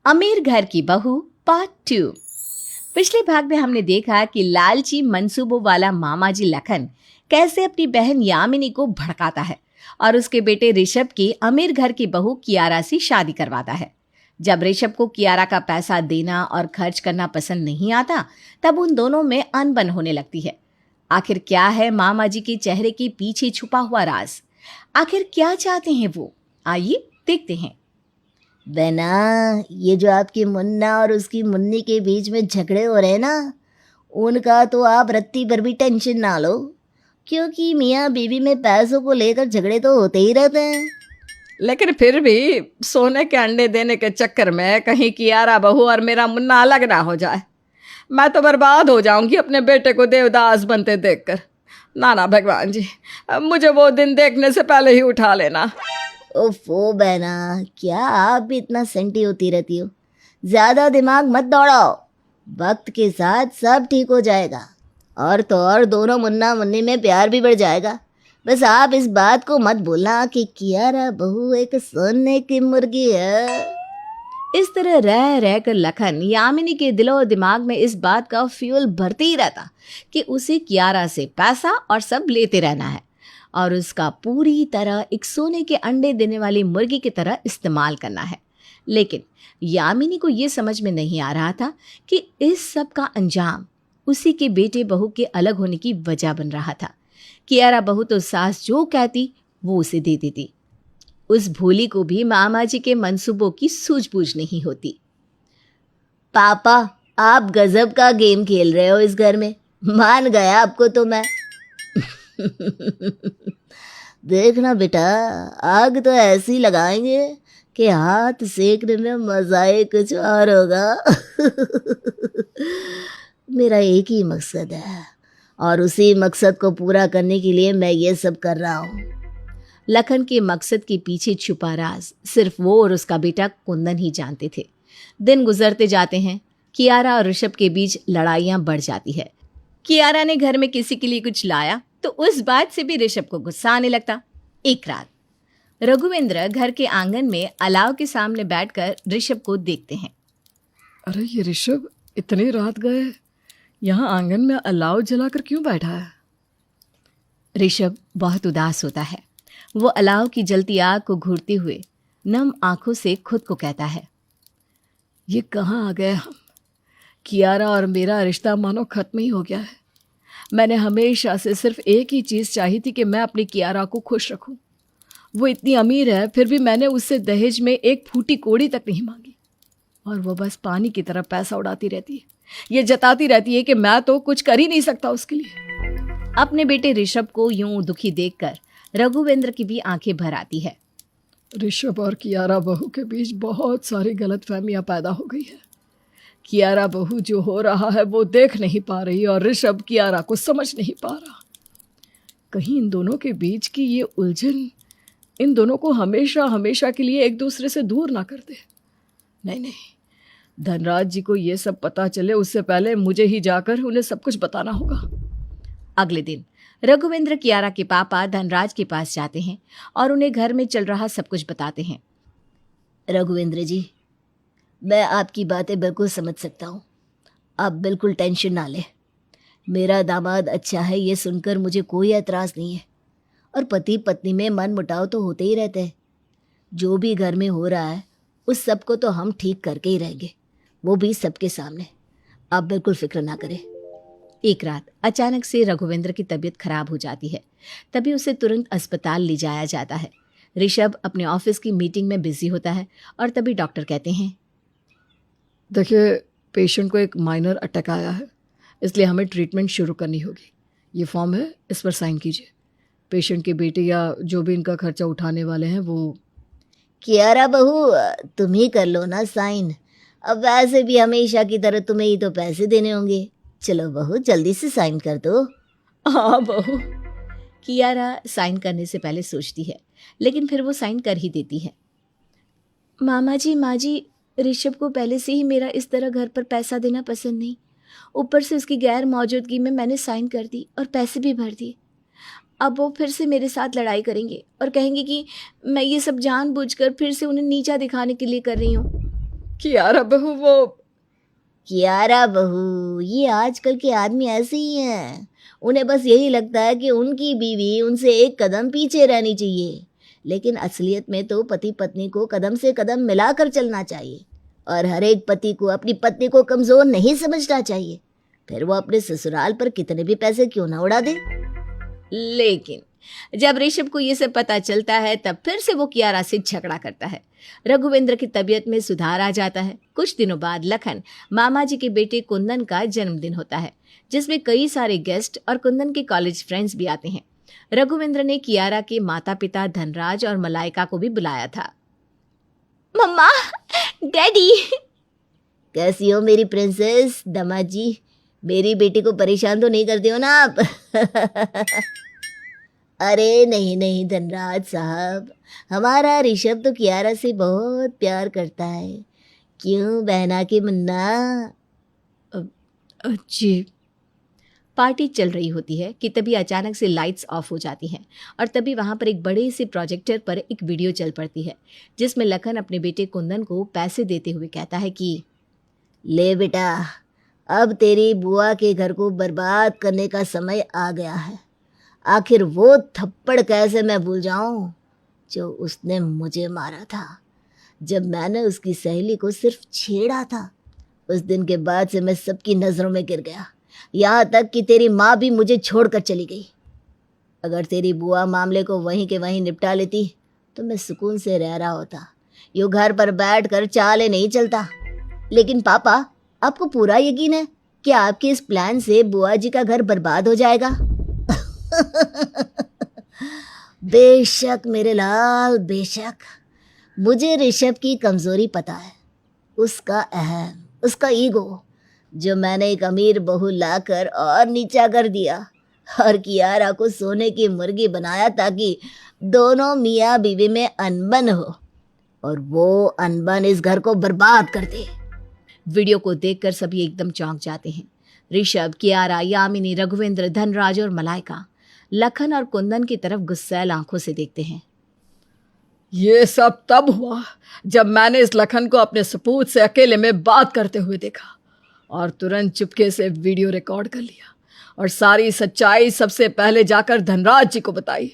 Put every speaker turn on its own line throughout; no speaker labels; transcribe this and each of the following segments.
अमीर घर की बहू पार्ट 2। पिछले भाग में हमने देखा कि लालची मंसूबों वाला मामा जी लखन कैसे अपनी बहन यामिनी को भड़काता है और उसके बेटे ऋषभ की अमीर घर की बहू कियारा से शादी करवाता है। जब ऋषभ को कियारा का पैसा देना और खर्च करना पसंद नहीं आता, तब उन दोनों में अनबन होने लगती है। आखिर क्या है मामा जी के चेहरे के पीछे छुपा हुआ राज? आखिर क्या चाहते हैं वो? आइए देखते हैं।
बहना, ये जो आपकी मुन्ना और उसकी मुन्नी के बीच में झगड़े हो रहे हैं ना, उनका तो आप रत्ती भर भी टेंशन ना लो, क्योंकि मियाँ बीवी में पैसों को लेकर झगड़े तो होते ही रहते हैं।
लेकिन फिर भी सोने के अंडे देने के चक्कर में कहीं कियारा बहू और मेरा मुन्ना अलग ना हो जाए। मैं तो बर्बाद हो जाऊंगी अपने बेटे को देवदास बनते देखकर। ना भगवान जी, मुझे वो दिन देखने से पहले ही उठा लेना।
ओफो बहना, क्या आप भी इतना सेंटी होती रहती हो? ज़्यादा दिमाग मत दौड़ाओ, वक्त के साथ सब ठीक हो जाएगा। और तो और दोनों मुन्ना मुन्नी में प्यार भी बढ़ जाएगा। बस आप इस बात को मत भूलना कि कियारा बहू एक सोने की मुर्गी है।
इस तरह रह रह कर लखन यामिनी के दिलो और दिमाग में इस बात का फ्यूल भरते ही रहता कि उसे कियारा से पैसा और सब लेते रहना है और उसका पूरी तरह एक सोने के अंडे देने वाली मुर्गी की तरह इस्तेमाल करना है। लेकिन यामिनी को ये समझ में नहीं आ रहा था कि इस सब का अंजाम उसी के बेटे बहू के अलग होने की वजह बन रहा था। कियारा बहू तो सास जो कहती वो उसे दे देती। उस भोली को भी मामा जी के मंसूबों की सूझबूझ नहीं होती।
पापा, आप गजब का गेम खेल रहे हो इस घर में, मान गया आपको तो मैं। देखना बेटा, आग तो ऐसी लगाएंगे कि हाथ सेकने में मजा ही कुछ और होगा। मेरा एक ही मकसद है और उसी मकसद को पूरा करने के लिए मैं ये सब कर रहा हूँ।
लखन के मकसद के पीछे छुपा राज सिर्फ वो और उसका बेटा कुंदन ही जानते थे। दिन गुजरते जाते हैं, कियारा और ऋषभ के बीच लड़ाइयाँ बढ़ जाती है। कियारा ने घर में किसी के लिए कुछ लाया तो उस बात से भी ऋषभ को गुस्सा आने लगता। एक रात रघुवेंद्र घर के आंगन में अलाव के सामने बैठकर ऋषभ को देखते हैं।
अरे ये ऋषभ इतनी रात गए, यहाँ आंगन में अलाव जलाकर क्यों बैठा है?
ऋषभ बहुत उदास होता है। वो अलाव की जलती आग को घूरते हुए नम आंखों से खुद को कहता है,
ये कहाँ आ गए हम? कियारा और मेरा रिश्ता मानो खत्म ही हो गया है। मैंने हमेशा से सिर्फ एक ही चीज़ चाही थी कि मैं अपनी कियारा को खुश रखूं। वो इतनी अमीर है, फिर भी मैंने उससे दहेज में एक फूटी कोड़ी तक नहीं मांगी और वो बस पानी की तरह पैसा उड़ाती रहती है। ये जताती रहती है कि मैं तो कुछ कर ही नहीं सकता उसके लिए।
अपने बेटे ऋषभ को यूं दुखी देखकर रघुवेंद्र की भी आंखें भर आती है।
ऋषभ और कियारा बहू के बीच बहुत सारी गलतफहमियां पैदा हो गई है। कियारा बहू जो हो रहा है वो देख नहीं पा रही और ऋषभ कियारा को समझ नहीं पा रहा। कहीं इन दोनों के बीच की ये उलझन इन दोनों को हमेशा हमेशा के लिए एक दूसरे से दूर ना कर दे। नहीं, धनराज जी को ये सब पता चले उससे पहले मुझे ही जाकर उन्हें सब कुछ बताना होगा।
अगले दिन रघुवेंद्र कियारा के पापा धनराज के पास जाते हैं और उन्हें घर में चल रहा सब कुछ बताते हैं।
रघुवेंद्र जी, मैं आपकी बातें बिल्कुल समझ सकता हूँ। आप बिल्कुल टेंशन ना लें। मेरा दामाद अच्छा है, ये सुनकर मुझे कोई एतराज़ नहीं है। और पति पत्नी में मन मुटाव तो होते ही रहते हैं। जो भी घर में हो रहा है उस सब को तो हम ठीक करके ही रहेंगे, वो भी सबके सामने। आप बिल्कुल फिक्र ना करें।
एक रात अचानक से रघुवेंद्र की तबीयत खराब हो जाती है। तभी उसे तुरंत अस्पताल ले जाया जाता है। ऋषभ अपने ऑफिस की मीटिंग में बिजी होता है और तभी डॉक्टर कहते हैं,
देखिए, पेशेंट को एक माइनर अटैक आया है, इसलिए हमें ट्रीटमेंट शुरू करनी होगी। ये फॉर्म है, इस पर साइन कीजिए। पेशेंट की बेटी या जो भी इनका खर्चा उठाने वाले हैं वो।
कियारा बहू, तुम ही कर लो ना साइन। अब वैसे भी हमेशा की तरह तुम्हें ही तो पैसे देने होंगे। चलो बहू, जल्दी से साइन कर दो।
हाँ बहू।
कियारा साइन करने से पहले सोचती है, लेकिन फिर वो साइन कर ही देती है। मामा जी, माँ जी, ऋषभ को पहले से ही मेरा इस तरह घर पर पैसा देना पसंद नहीं। ऊपर से उसकी गैर मौजूदगी में मैंने साइन कर दी और पैसे भी भर दिए। अब वो फिर से मेरे साथ लड़ाई करेंगे और कहेंगे कि मैं ये सब जानबूझकर फिर से उन्हें नीचा दिखाने के लिए कर रही हूँ।
कियारा बहू वो
कियारा बहू, ये आजकल के आदमी ऐसे ही हैं। उन्हें बस यही लगता है कि उनकी बीवी उनसे एक कदम पीछे रहनी चाहिए, लेकिन असलियत में तो पति पत्नी को कदम से कदम मिलाकर चलना चाहिए और हर एक पति को अपनी पत्नी को कमज़ोर नहीं समझना चाहिए, फिर वो अपने ससुराल पर कितने भी पैसे क्यों ना उड़ा दे।
लेकिन जब ऋषभ को ये सब पता चलता है तब फिर से वो कियारा से झगड़ा करता है। रघुवेंद्र की तबीयत में सुधार आ जाता है। कुछ दिनों बाद लखन मामा जी के बेटे कुंदन का जन्मदिन होता है, जिसमें कई सारे गेस्ट और कुंदन के कॉलेज फ्रेंड्स भी आते हैं। रघुवेंद्र ने कियारा के माता पिता धनराज और मलाइका को भी बुलाया था। मम्मा, डैडी,
कैसी हो मेरी प्रिंसेस? दामाद जी, मेरी बेटी को परेशान तो नहीं करते हो ना आप? अरे नहीं नहीं धनराज साहब, हमारा ऋषभ तो कियारा से बहुत प्यार करता है। क्यों बहना के मुन्ना?
जी।
पार्टी चल रही होती है कि तभी अचानक से लाइट्स ऑफ हो जाती हैं और तभी वहां पर एक बड़े से प्रोजेक्टर पर एक वीडियो चल पड़ती है, जिसमें लखन अपने बेटे कुंदन को पैसे देते हुए कहता है कि
ले बेटा, अब तेरी बुआ के घर को बर्बाद करने का समय आ गया है। आखिर वो थप्पड़ कैसे मैं भूल जाऊं जो उसने मुझे मारा था जब मैंने उसकी सहेली को सिर्फ छेड़ा था। उस दिन के बाद से मैं सबकी नज़रों में गिर गया, यहाँ तक कि तेरी माँ भी मुझे छोड़कर चली गई। अगर तेरी बुआ मामले को वहीं के वहीं निपटा लेती तो मैं सुकून से रह रहा होता, यूँ घर पर बैठ कर चाले नहीं चलता। लेकिन पापा, आपको पूरा यकीन है कि आपके इस प्लान से बुआ जी का घर बर्बाद हो जाएगा? बेशक मेरे लाल, बेशक। मुझे ऋषभ की कमज़ोरी पता है, उसका अहम, उसका ईगो, जो मैंने एक अमीर बहू लाकर और नीचा कर दिया और कियारा को सोने की मुर्गी बनाया ताकि दोनों मियाँ बीवी में अनबन हो और वो अनबन इस घर को बर्बाद कर दे।
वीडियो को देखकर सभी एकदम चौंक जाते हैं। ऋषभ, कियारा, यामिनी, रघुवेंद्र, धनराज और मलाइका लखन और कुंदन की तरफ गुस्सैल आंखों से देखते हैं।
ये सब तब हुआ जब मैंने इस लखन को अपने सपूत से अकेले में बात करते हुए देखा और तुरंत चुपके से वीडियो रिकॉर्ड कर लिया और सारी सच्चाई सबसे पहले जाकर धनराज जी को बताई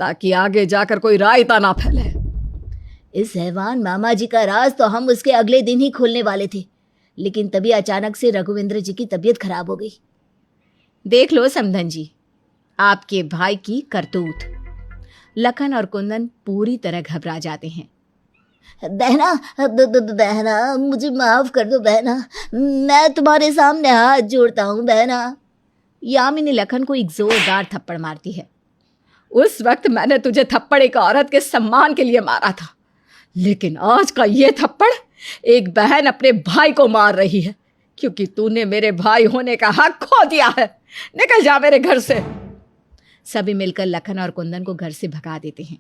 ताकि आगे जाकर कोई रायता ना फैले।
इस हैवान मामा जी का राज तो हम उसके अगले दिन ही खोलने वाले थे, लेकिन तभी अचानक से रघुवेंद्र जी की तबीयत खराब हो गई।
देख लो समधन जी, आपके भाई की करतूत। लखन और कुंदन पूरी तरह घबरा जाते हैं।
बहना, बहना, मुझे माफ कर दो बहना, मैं तुम्हारे सामने हाथ जोड़ता हूँ बहना।
यामिनी लखन को एक जोरदार थप्पड़ मारती है।
उस वक्त मैंने तुझे थप्पड़ एक औरत के सम्मान के लिए मारा था, लेकिन आज का ये थप्पड़ एक बहन अपने भाई को मार रही है क्योंकि तूने मेरे भाई होने का हक खो दिया है। निकल जा मेरे घर से।
सभी मिलकर लखन और कुंदन को घर से भगा देते हैं।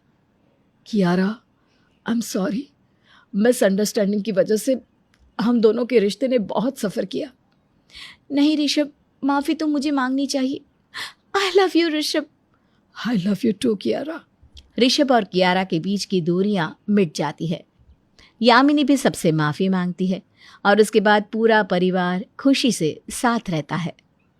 Kiara, I am sorry, misunderstanding की वजह से हम दोनों के रिश्ते ने बहुत सफ़र किया।
नहीं ऋषभ, माफ़ी तो मुझे मांगनी चाहिए। I love you Rishabh.
I love you too Kiara.
Rishabh और कियारा के बीच की दूरियां मिट जाती है। यामिनी भी सबसे माफ़ी मांगती है और उसके बाद पूरा परिवार खुशी से साथ रहता है।